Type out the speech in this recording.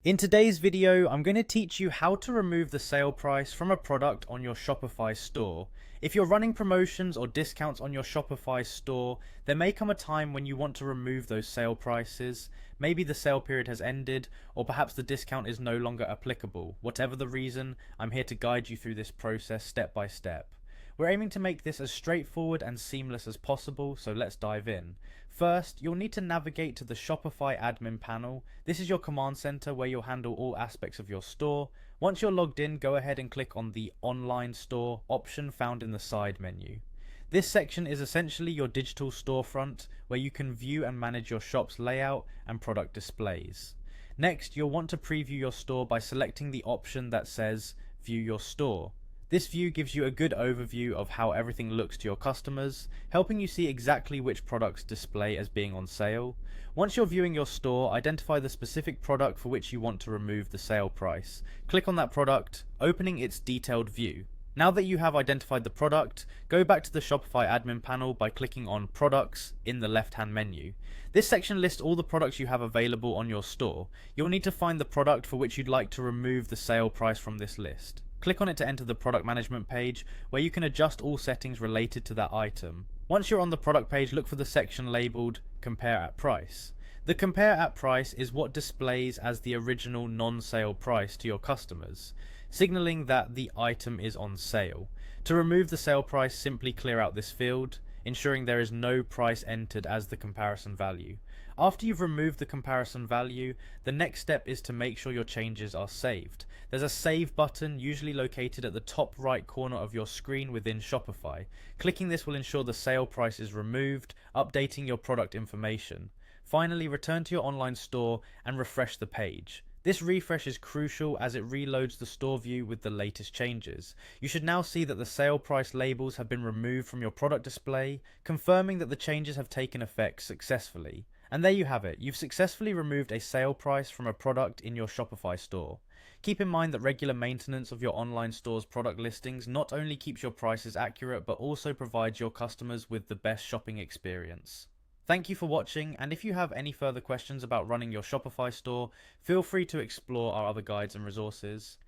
In today's video, I'm going to teach you how to remove the sale price from a product on your Shopify store. If you're running promotions or discounts on your Shopify store, there may come a time when you want to remove those sale prices. Maybe the sale period has ended, or perhaps the discount is no longer applicable. Whatever the reason, I'm here to guide you through this process step by step. We're aiming to make this as straightforward and seamless as possible, so let's dive in. First, you'll need to navigate to the Shopify admin panel. This is your command center where you'll handle all aspects of your store. Once you're logged in, go ahead and click on the Online Store option found in the side menu. This section is essentially your digital storefront where you can view and manage your shop's layout and product displays. Next, you'll want to preview your store by selecting the option that says View Your Store. This view gives you a good overview of how everything looks to your customers, helping you see exactly which products display as being on sale. Once you're viewing your store, identify the specific product for which you want to remove the sale price. Click on that product, opening its detailed view. Now that you have identified the product, go back to the Shopify admin panel by clicking on Products in the left-hand menu. This section lists all the products you have available on your store. You'll need to find the product for which you'd like to remove the sale price from this list. Click on it to enter the product management page, where you can adjust all settings related to that item. Once you're on the product page, look for the section labeled Compare at Price. The Compare at Price is what displays as the original non-sale price to your customers, signaling that the item is on sale. To remove the sale price, simply clear out this field, ensuring there is no price entered as the comparison value. After you've removed the comparison value, the next step is to make sure your changes are saved. There's a Save button, usually located at the top right corner of your screen within Shopify. Clicking this will ensure the sale price is removed, updating your product information. Finally, return to your online store and refresh the page. This refresh is crucial as it reloads the store view with the latest changes. You should now see that the sale price labels have been removed from your product display, confirming that the changes have taken effect successfully. And there you have it, you've successfully removed a sale price from a product in your Shopify store. Keep in mind that regular maintenance of your online store's product listings not only keeps your prices accurate, but also provides your customers with the best shopping experience. Thank you for watching, and if you have any further questions about running your Shopify store, feel free to explore our other guides and resources.